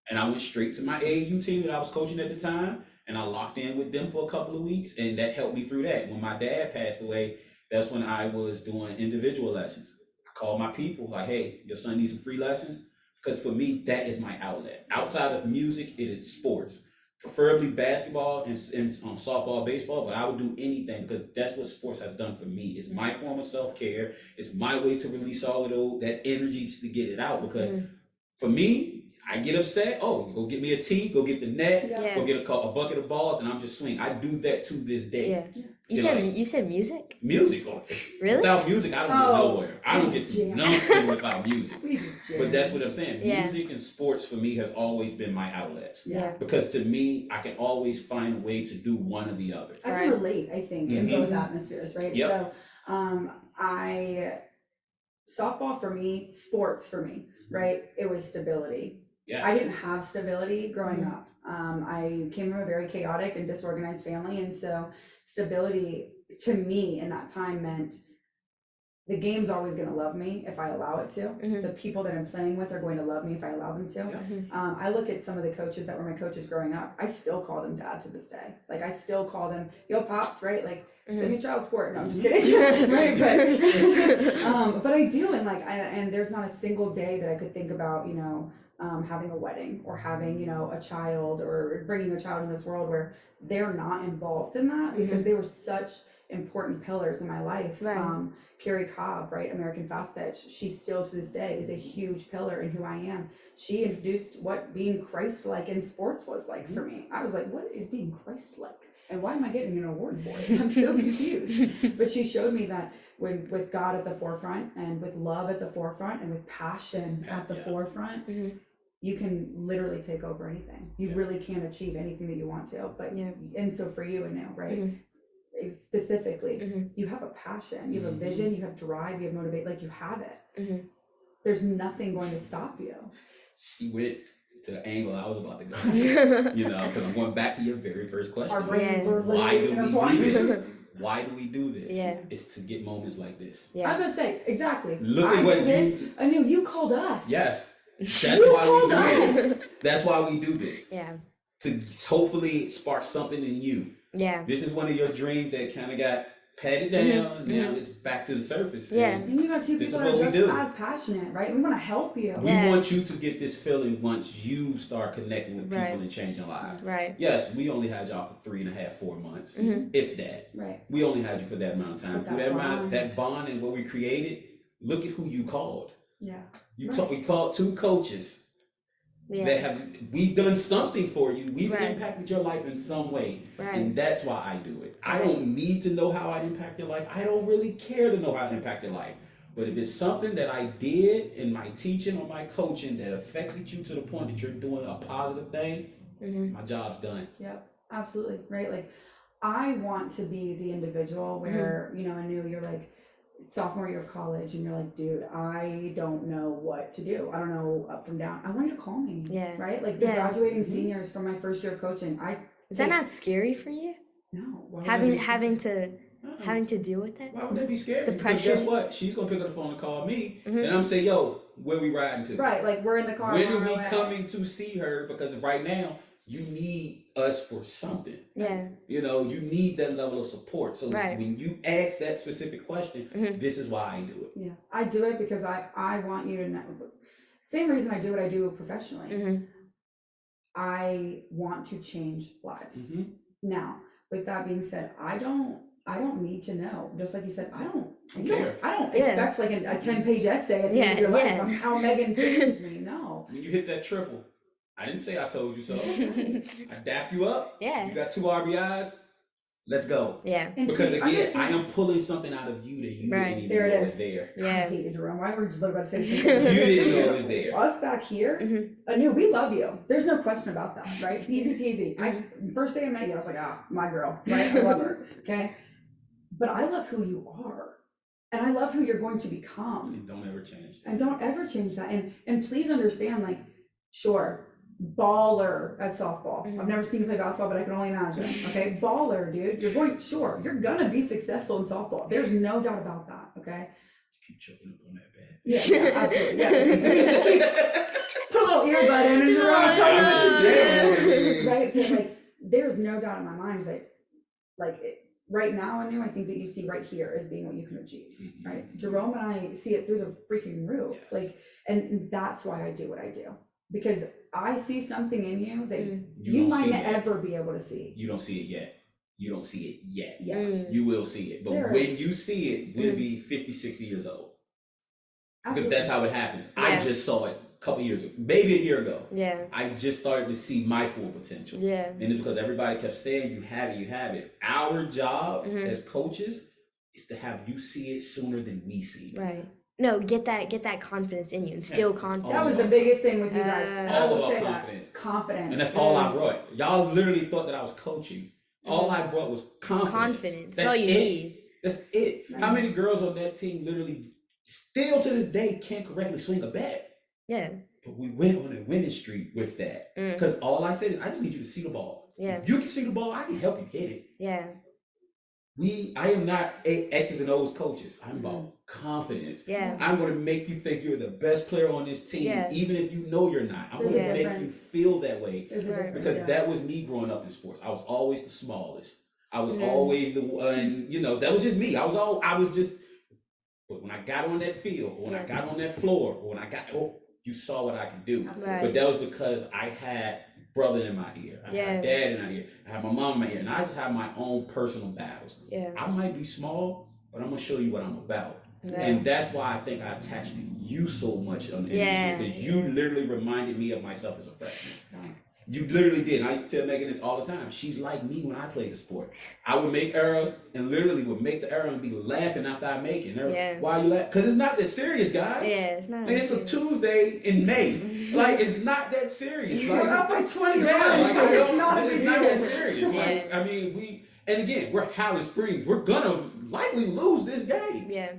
And I went straight to my AAU team that I was coaching at the time, and I locked in with them for a couple of weeks, and that helped me through that. When my dad passed away, that's when I was doing individual lessons. I called my people, like, hey, your son needs some free lessons? Because for me, that is my outlet. Outside of music, it is sports. Preferably basketball and softball, baseball, but I would do anything because that's what sports has done for me. It's my form of self-care. It's my way to release all of that energy just to get it out. Because for me, I get upset. Oh, go get me a tee, go get the net, Yeah. go get a bucket of balls, and I'm just swing. I do that to this day. Yeah. You said music? Music. Really? Without music, I don't get nowhere. I don't get jam. nothing without music. We jam. But that's what I'm saying. Yeah. Music and sports for me has always been my outlets. Yeah. Because to me, I can always find a way to do one or the other. I can relate, I think, in both atmospheres, right? Yep. So, softball for me, sports for me, right? It was stability. Yeah. I didn't have stability growing up. I came from a very chaotic and disorganized family, and so stability to me in that time meant the game's always going to love me if I allow it to. The people that I'm playing with are going to love me if I allow them to. I look at some of the coaches that were my coaches growing up. I still call them dad to this day. Like I still call them, yo pops, right? Like send me child support. No, I'm just kidding. Right, but I do, and and there's not a single day that I could think about, having a wedding or having, a child or bringing a child in this world where they're not involved in that because they were such important pillars in my life. Right. Carrie Cobb, right, American Fast Pitch, she still to this day is a huge pillar in who I am. She introduced what being Christ-like in sports was like for me. I was like, what is being Christ-like? And why am I getting an award for it? I'm so confused. But she showed me that with God at the forefront and with love at the forefront and with passion at the forefront, you can literally take over anything. You really can achieve anything that you want to. But and so for you, Anu, right? Specifically, you have a passion, you have a vision, you have drive, you have motivate, like you have it. There's nothing going to stop you. She went to the angle I was about to go. Because I'm going back to your very first question. Our brains are Why do literally we do this? Why do we do this? Yeah. It's to get moments like this. Yeah. I'm gonna say exactly. Look at what I knew you called us. Yes. That's why we do this. That's why we do this. Yeah. To hopefully spark something in you. Yeah. This is one of your dreams that kind of got patted down, and now it's back to the surface. Yeah. And you got two This people is that what are we just do. as passionate, right? We want to help you. We Yeah. want you to get this feeling once you start connecting with people Right. and changing lives. Right. Yes, we only had y'all for 3.5, 4 months, if that. Right. We only had you for that amount of time. With Through that that bond and what we created, look at who you called. Yeah. We called 2 coaches. Yeah. We've done something for you. We've Right. impacted your life in some way. Right. And that's why I do it. I Right. don't need to know how I impact your life. I don't really care to know how I impact your life. But if it's something that I did in my teaching or my coaching that affected you to the point that you're doing a positive thing, my job's done. Yep. Absolutely. Right. Like I want to be the individual where, I knew you're like sophomore year of college and you're like, dude, I don't know what to do. I don't know up from down. I want you to call me. Yeah. Right. Like the graduating seniors from my first year of coaching. Is that not scary for you? No. Having to having to deal with that. Why would they be scared? The Because pressure. guess what? She's gonna pick up the phone and call me, and I'm saying, "Yo, where we riding to?" Right, like we're in the car. When on are our we way. coming to see her? Because right now, you need us for something. Yeah. You know, you need that level of support. So Right. when you ask that specific question, this is why I do it. Yeah, I do it because I want you to know. Same reason I do what I do professionally. I want to change lives. Now, with that being said, I don't need to know. Just like you said, I don't expect like a 10-page essay at the end of your life on how Megan changed me. No. When you hit that triple, I didn't say I told you so. I dap you up. Yeah. You got 2 RBIs. Let's go. Yeah. And Because see, again, I am pulling something out of you that you didn't even know was there. I Yeah. hated Jerome. Why were you about to say You something? didn't know it was there. Us back here, Anu, we love you. There's no question about that, right? Easy peasy. First day I met you, I was like, my girl, right? I love her, okay? But I love who you are. And I love who you're going to become. And don't ever change that. And don't ever change that. And please understand, like, sure, baller at softball. I've never seen you play basketball, but I can only imagine. Okay, baller, dude. You're gonna be successful in softball. There's no doubt about that. Okay. Keep choking up on that bad. Yeah, absolutely. Yeah. Just keep, put a little earbud in and Just a just tell you what to little- do. Right. But like, there's no doubt in my mind that, like, right now, Anu, I think that you see right here as being what you can achieve. Right. Jerome and I see it through the freaking roof. Yes. Like, and that's why I do what I do, because I see something in you that you don't might see not it. ever be able to see. You don't see it yet. You don't see it yet. Yes. You will see it. But There. when you see it, we'll be 50, 60 years old. Because Absolutely. that's how it happens. Yeah. I just saw it a couple years ago, maybe a year ago. Yeah. I just started to see my full potential. Yeah. And it's because everybody kept saying, you have it, you have it. Our job as coaches is to have you see it sooner than we see it. Right. No, get that confidence in you, and still it's confident. That was the biggest thing with you guys. I All will about say confidence. that. Confidence. And that's all I brought. Y'all literally thought that I was coaching. All I brought was confidence. Confidence. That's That's all you it. need. That's it. Right. How many girls on that team literally still to this day can't correctly swing a bat? Yeah. But we went on a winning streak with that. Because all I said is, I just need you to see the ball. Yeah. If you can see the ball, I can help you hit it. Yeah. I am not X's and O's coaches. I'm about confidence. Yeah. I'm going to make you think you're the best player on this team, Yeah. even if you know you're not. I'm There's going a to make you difference. feel that way. There's a Right. difference, Because yeah. that was me growing up in sports. I was always the smallest. I was always the one, that was just me. But when I got on that field, or when I got on that floor, or when you saw what I could do. Right. But that was because I had brother in my ear. I had dad in my ear. I had my mom in my ear. And I just have my own personal battles. Yeah. I might be small, but I'm going to show you what I'm about. Yeah. And that's why I think I attached to you so much on the Yeah. because you literally reminded me of myself as a freshman. Right. You literally did. And I used to tell Megan this all the time. She's like me when I played the sport. I would make errors and literally would make the error and be laughing after I make it. Yeah. Why you laughing? Because it's not that serious, guys. Yeah, it's not. Like, it's a Tuesday in May. Like, it's not that serious. Like, We're up by 20 yeah, runs. like, It's not a it's big not deal. that serious. Yeah. Like, I mean, and again, we're Howard Springs. We're gonna likely lose this game. Yeah.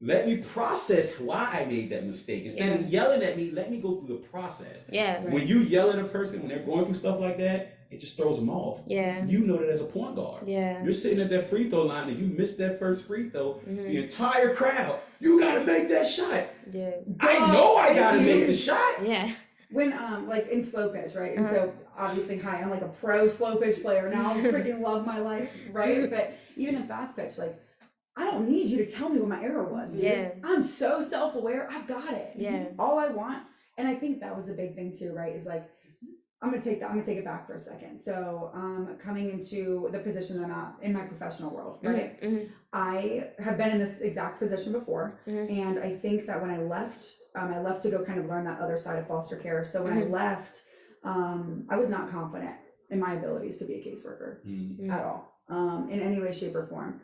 Let me process why I made that mistake. Instead of yelling at me, let me go through the process. Yeah. Right. When you yell at a person, when they're going through stuff like that, it just throws them off. Yeah. You know that as a point guard. Yeah. You're sitting at that free throw line and you missed that first free throw. The entire crowd, you gotta make that shot. Yeah. I know I gotta make the shot. Yeah. When like in slow pitch, right? And so obviously, I'm like a pro slow pitch player now. I freaking love my life, right? But even in fast pitch, like, I don't need you to tell me what my error was. Dude. Yeah. I'm so self-aware. I've got it. Yeah. All I want, and I think that was a big thing too, right? Is like, I'm gonna take it back for a second. So, coming into the position that I'm at in my professional world, right? I have been in this exact position before, and I think that when I left to go kind of learn that other side of foster care. So when I left, I was not confident in my abilities to be a caseworker at all, in any way, shape, or form.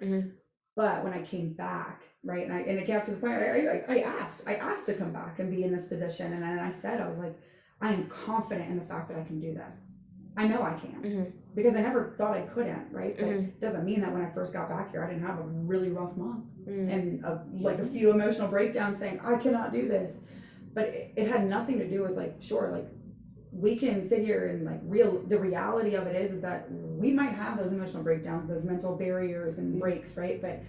But when I came back, right, and it got to the point I asked to come back and be in this position, and then I said, I was like, I am confident in the fact that I can do this. I know I can, because I never thought I couldn't, right? But it doesn't mean that when I first got back here, I didn't have a really rough month and a few emotional breakdowns saying I cannot do this. But it had nothing to do with like, sure, like we can sit here and like the reality of it is that we might have those emotional breakdowns, those mental barriers and breaks, right? But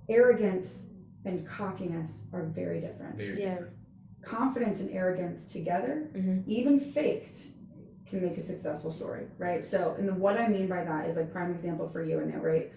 arrogance and cockiness are very different. Very different. Confidence and arrogance together, even faked, can make a successful story, right? So, and what I mean by that is like prime example for you and it, right?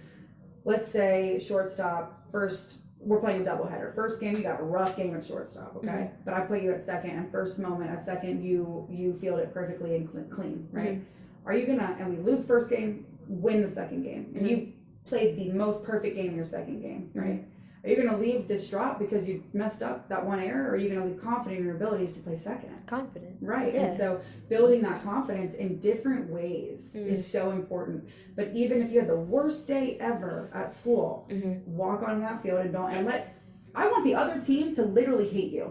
Let's say shortstop, first, we're playing a doubleheader. First game, you got a rough game at shortstop, okay? But I put you at second, and first moment at second, you field it perfectly and clean, right? Are you gonna, and we lose first game, win the second game, and you played the most perfect game in your second game, right? Are you gonna leave distraught because you messed up that one error, or are you gonna leave confident in your abilities to play second? Confident. Right, Yeah. and so building that confidence in different ways is so important. But even if you had the worst day ever at school, walk on that field and don't, and I want the other team to literally hate you.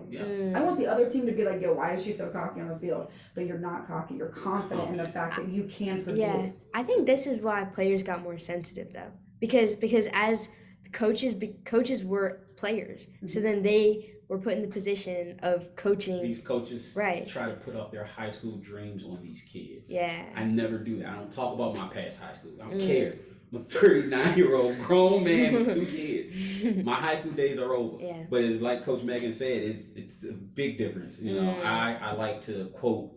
I want the other team to be like, yo, why is she so cocky on the field? But you're not cocky, you're confident in the fact that you can produce. Yeah, I think this is why players got more sensitive though, because as coaches were players, so then they were put in the position of coaching. These coaches Right. try to put off their high school dreams on these kids. Yeah. I never do that. I don't talk about my past high school. I don't care. I'm a 39-year-old grown man with 2 kids. My high school days are over. Yeah. But it's like Coach Megan said, it's a big difference. You know, I like to quote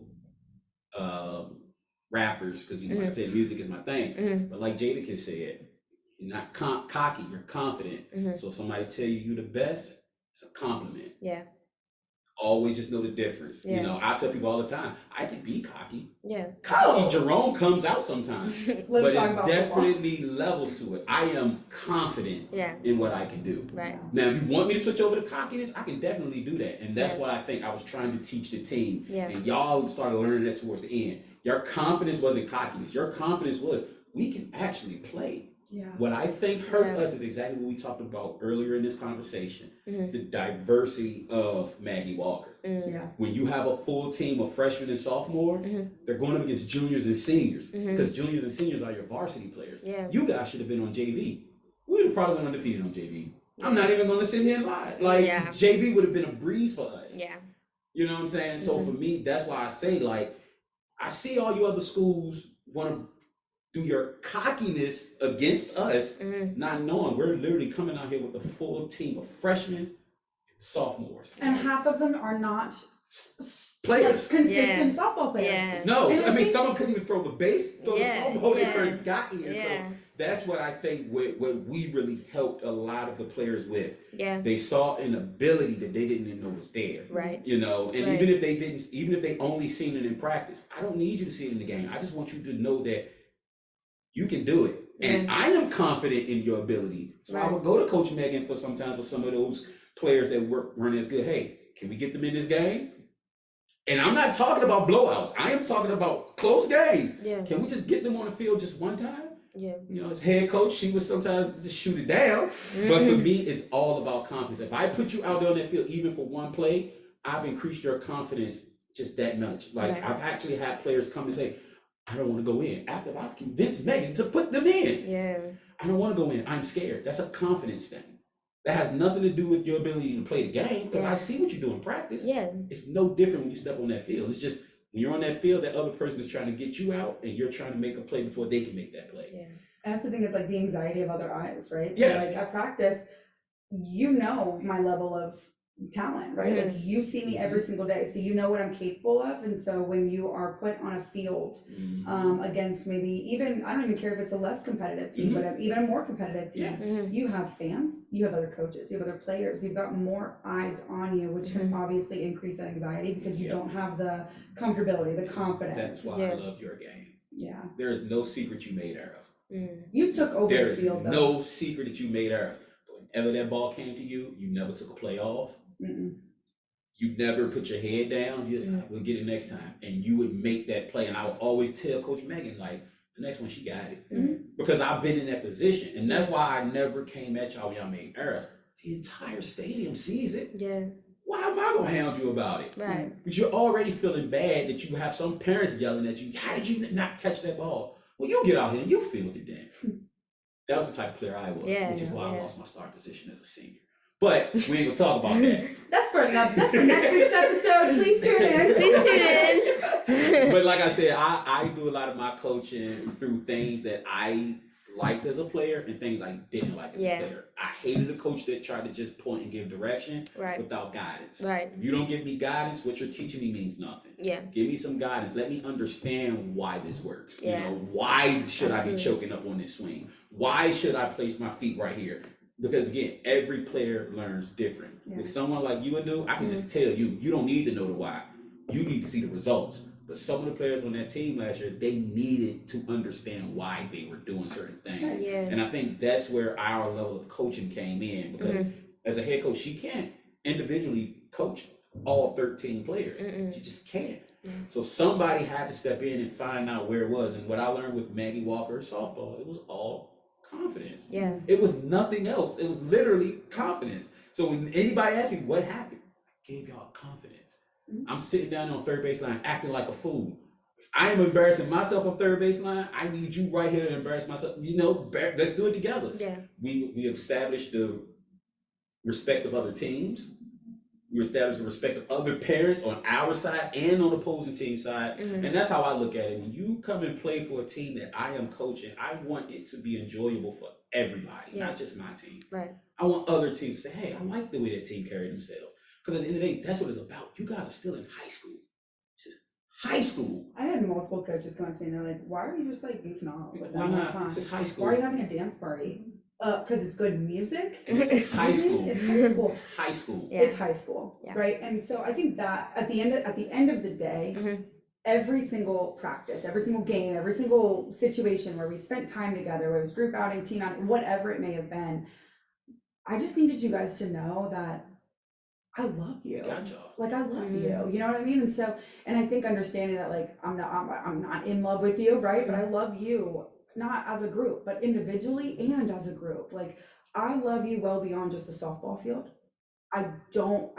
rappers because like I said, music is my thing. But like Jadakiss said, you're not cocky, you're confident. So if somebody tell you you're the best, it's a compliment. Yeah. Always just know the difference. Yeah. You know, I tell people all the time, I can be cocky. Yeah. Cocky Jerome comes out sometimes. But it's about definitely levels to it. I am confident in what I can do. Right. Now, if you want me to switch over to cockiness, I can definitely do that. And that's what I think I was trying to teach the team. Yeah. And y'all started learning that towards the end. Your confidence wasn't cockiness. Your confidence was, we can actually play. Yeah. What I think hurt us is exactly what we talked about earlier in this conversation, the diversity of Maggie Walker. Yeah. When you have a full team of freshmen and sophomores, they're going up against juniors and seniors because juniors and seniors are your varsity players. Yeah. You guys should have been on JV. We would have probably been undefeated on JV. I'm not even going to sit here and lie. Like, JV would have been a breeze for us. Yeah. You know what I'm saying? So for me, that's why I say, like, I see all you other schools want to do your cockiness against us, not knowing we're literally coming out here with a full team of freshmen, sophomores, and half of them are not players, like, consistent softball players. Yeah. No, And I mean someone couldn't even throw the base, throw the softball when they first got here. Yeah. So that's what I think what we really helped a lot of the players with. Yeah. They saw an ability that they didn't even know was there. Right. You know, and Right. even if they only seen it in practice, I don't need you to see it in the game. I just want you to know that you can do it. And I am confident in your ability. So I would go to Coach Megan for some of those players that weren't as good. Hey, can we get them in this game? And I'm not talking about blowouts. I am talking about close games. Yeah. Can we just get them on the field just one time? Yeah. You know, as head coach, she would sometimes just shoot it down. But for me, it's all about confidence. If I put you out there on that field, even for one play, I've increased your confidence just that much. Like, I've actually had players come and say, I don't want to go in. After I've convinced Megan to put them in. Yeah. I don't want to go in. I'm scared. That's a confidence thing. That has nothing to do with your ability to play the game, because I see what you do in practice. Yeah. It's no different when you step on that field. It's just when you're on that field, that other person is trying to get you out and you're trying to make a play before they can make that play. Yeah. And I also think it's like the anxiety of other eyes, right? Yes. So like at practice, you know my level of talent, right? Like you see me every single day, so you know what I'm capable of. And so when you are put on a field against maybe even, I don't even care if it's a less competitive team, but even a more competitive team, you have fans, you have other coaches, you have other players, you've got more eyes on you, which can obviously increase that anxiety because you don't have the comfortability, the confidence. That's why I loved your game. Yeah. There is no secret you made errors. You took over There the is field, though. no secret that you made errors. But whenever that ball came to you, you never took a play off. You never put your head down. You just, we'll get it next time. And you would make that play. And I would always tell Coach Megan, like, the next one, she got it. Because I've been in that position. And that's why I never came at y'all when y'all made errors. The entire stadium sees it. Yeah. Why am I going to hound you about it? Right. Because you're already feeling bad that you have some parents yelling at you, how did you not catch that ball? Well, you get out here and you field it then. That was the type of player I was, which is why I lost my starting position as a senior. But we ain't gonna talk about that. That's for next week's episode. Please tune in. Please tune in. But like I said, I do a lot of my coaching through things that I liked as a player and things I didn't like as a player. I hated a coach that tried to just point and give direction without guidance. Right. If you don't give me guidance, what you're teaching me means nothing. Yeah. Give me some guidance. Let me understand why this works. Yeah. You know, why should I be choking up on this swing? Why should I place my feet right here? Because again, every player learns different. Yeah. With someone like you, Anu, I can just tell you, you don't need to know the why. You need to see the results. But some of the players on that team last year, they needed to understand why they were doing certain things. Yeah. And I think that's where our level of coaching came in, because as a head coach, she can't individually coach all 13 players. She just can't. So somebody had to step in and find out where it was. And what I learned with Maggie Walker softball, it was all confidence. Yeah. It was nothing else. It was literally confidence. So when anybody asks me what happened, I gave y'all confidence. I'm sitting down on third baseline acting like a fool. If I am embarrassing myself on third baseline, I need you right here to embarrass myself. You know, let's do it together. Yeah. We established the respect of other teams. We established the respect of other parents on our side and on the opposing team side. And that's how I look at it. When you come and play for a team that I am coaching, I want it to be enjoyable for everybody, not just my team. Right. I want other teams to say, hey, I like the way that team carried themselves. Because at the end of the day, that's what it's about. You guys are still in high school. This is high school. I had multiple coaches come up to me and they're like, why are you just like goofing off? Why not? It's just high school. Why are you having a dance party? Because it's good music. It's high school. It's high school. It's high school. Yeah. It's high school, right? And so I think that at the end of the day, every single practice, every single game, every single situation where we spent time together, whether it was group outing, team outing, whatever it may have been, I just needed you guys to know that I love you. Gotcha. Like I love you. You know what I mean? And so, and I think understanding that like I'm not in love with you, right? But I love you, not as a group, but individually and as a group. Like I love you well beyond just the softball field. I don't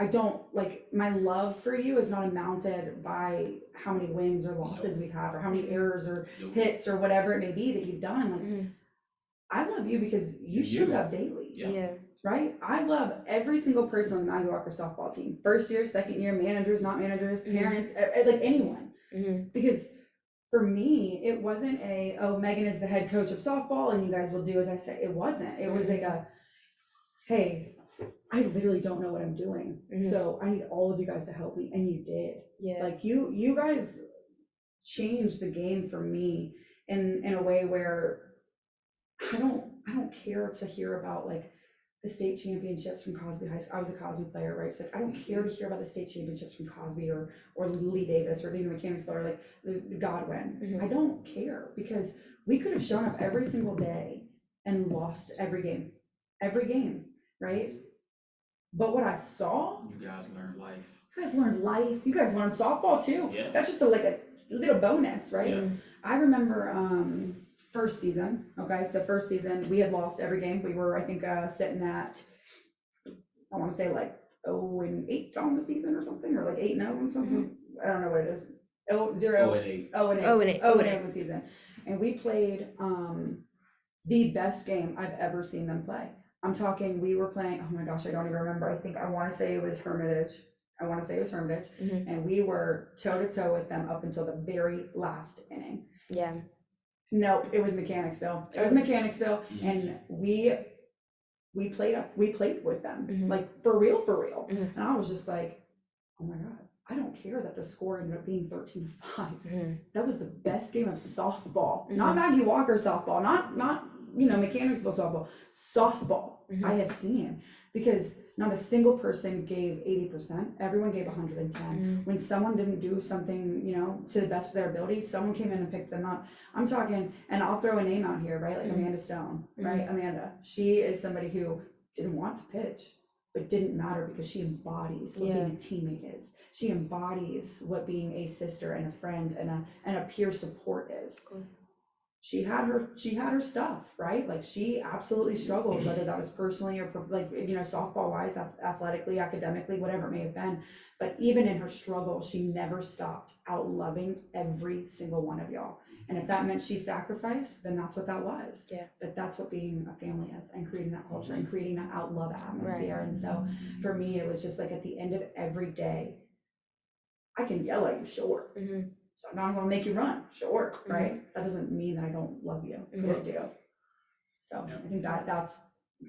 like, my love for you is not amounted by how many wins or losses we've had or how many errors or hits or whatever it may be that you've done. Like I love you because you show up daily. Yeah. Right? I love every single person on the Meindl Walker softball team. First year, second year, managers, not managers, parents, like anyone. Because for me, it wasn't Megan is the head coach of softball and you guys will do as I say. It wasn't. It was like hey, I literally don't know what I'm doing. So I need all of you guys to help me. And you did. Yeah. Like you guys changed the game for me in a way where I don't care to hear about like the state championships from Cosby High School. I was a Cosby player, right? So like, I don't care to hear about the state championships from Cosby or Lee Davis or Lena Mechanicsville or like the Godwin. I don't care because we could have shown up every single day and lost every game, right? But what I saw, you guys learned life. You guys learned life. You guys learned softball too. Yeah. That's just like a little bonus, right? Yeah. I remember first season, so first season, we had lost every game. We were, I think, sitting at, I want to say like 0-8 on the season or something, or like 8-0 or something. I don't know what it is. 0-8 on the season. And we played the best game I've ever seen them play. I'm talking, we were playing, oh my gosh, I don't even remember. I want to say it was Hermitage. And we were toe to toe with them up until the very last inning. Yeah. Nope, it was Mechanicsville. And we played with them, like for real. And I was just like, oh my God, I don't care that the score ended up being 13-5. That was the best game of softball, not Maggie Walker softball, not Mechanicsville softball I have seen, because not a single person gave 80%. Everyone gave 110. When someone didn't do something, to the best of their ability, someone came in and picked them up. I'm talking, and I'll throw a name out here, right? Like Amanda Stone, right? Amanda, she is somebody who didn't want to pitch, but didn't matter because she embodies what being a teammate is. She embodies what being a sister and a friend and a peer support is. she had her stuff, right? Like she absolutely struggled, whether that was personally or like, softball wise, athletically, academically, whatever it may have been. But even in her struggle, she never stopped out loving every single one of y'all. And if that meant she sacrificed, then that's what that was. Yeah. But that's what being a family is, and creating that culture and creating that out love atmosphere. Right. And so for me, it was just like at the end of every day, I can yell at you, sure. Mm-hmm. Sometimes I'll make you run, sure, right? Mm-hmm. That doesn't mean that I don't love you, because I do. So I think that's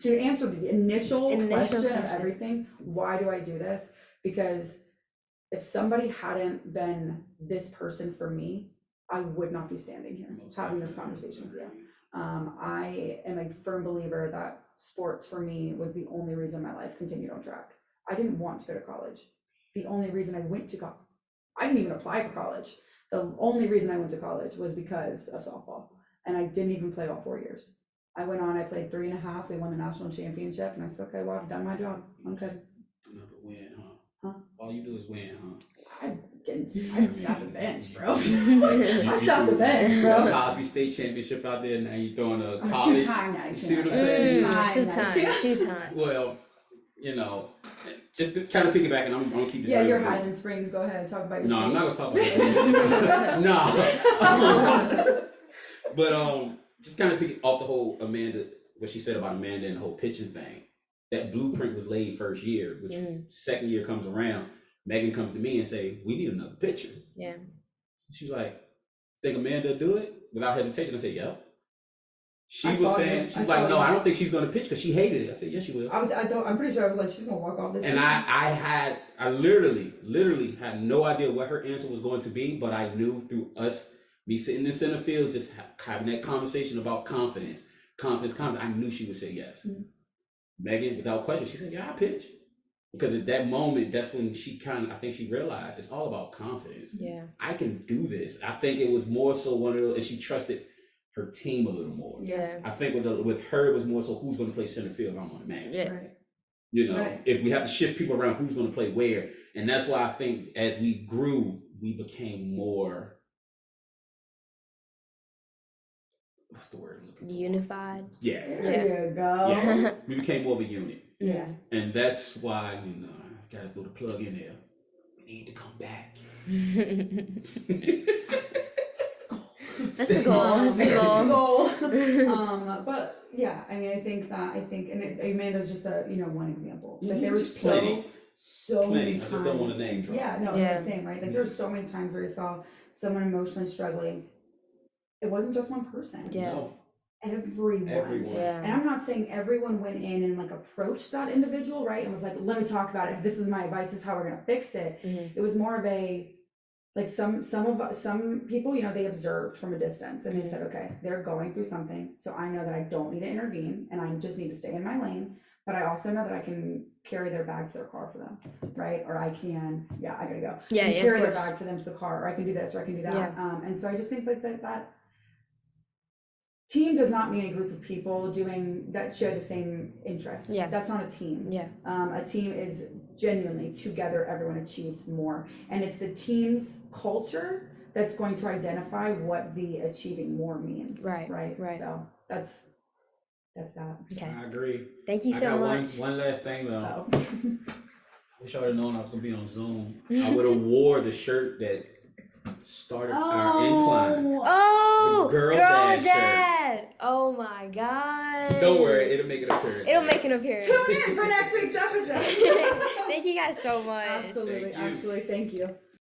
to answer the initial question of everything. Why do I do this? Because if somebody hadn't been this person for me, I would not be standing here having this conversation with you. I am a firm believer that sports for me was the only reason my life continued on track. I didn't want to go to college. The only reason I went to college, I didn't even apply for college. The only reason I went to college was because of softball, and I didn't even play all 4 years. I went on, I played 3.5, we won the national championship, and I said, okay, well, I've done my job, I'm good. Another win, huh? All you do is win, huh? I sat the bench, bro. I sat the bench, bro. Cosby State Championship out there, now you're going to college. Two-time national. See what I'm saying? Two time. Well, just to kind of piggyback, and I'm gonna keep this. Yeah, you're Highland Springs. Go ahead and talk about your. No, I'm not gonna talk about that. No. But just kind of pick off the whole Amanda, what she said about Amanda and the whole pitching thing. That blueprint was laid first year, which second year comes around. Megan comes to me and say, "We need another pitcher." Yeah. She's like, "Think Amanda do it?" Without hesitation, I said, "Yep." She was saying, she's like, "No, I don't think she's going to pitch because she hated it." I said, "Yes, she will." I'm pretty sure I was like, she's going to walk off this. And I literally had no idea what her answer was going to be, but I knew through me sitting in center field, just having that conversation about confidence. I knew she would say yes. Mm-hmm. Megan, without question, she said, "Yeah, I pitch." Because at that moment, that's when I think she realized it's all about confidence. Yeah. I can do this. I think it was more so one of those, and she trusted her team a little more. Yeah. I think with her, it was more so who's going to play center field. I'm on the man. Yeah. Right. If we have to shift people around, who's going to play where? And that's why I think as we grew, we became more. What's the word I'm looking for? Unified. Yeah. There you go. Yeah. We became more of a unit. Yeah. And that's why, I got to throw the plug in there. We need to come back. That's the goal. But yeah, I mean, I think, and Amanda's just one example. But there was plenty. So many times. I just don't want to name drop. Yeah, no, I'm saying, right? Like there's so many times where you saw someone emotionally struggling. It wasn't just one person. Yeah. No. Everyone. Yeah. And I'm not saying everyone went in and like approached that individual, right? And was like, let me talk about it. This is my advice. This is how we're gonna fix it. Mm-hmm. It was more of a like some people, they observed from a distance and they said, okay, they're going through something. So I know that I don't need to intervene and I just need to stay in my lane. But I also know that I can carry their bag to their car for them, right? Or I can, I gotta go. Carry their bag for them to the car, or I can do this, or I can do that. Yeah. And so I just think like that team does not mean a group of people doing that share the same interests. Yeah. That's not a team. Yeah. A team is genuinely together, everyone achieves more. And it's the team's culture that's going to identify what the achieving more means. Right. So that's that. Okay. I agree. Thank you so much. One last thing though. I wish I would have known I was gonna be on Zoom. I would have wore the shirt that started our incline. Oh, the girl dad. Oh my God. Don't worry, it'll make an appearance. Tune in for next week's episode. Thank you guys so much. Absolutely. Thank you.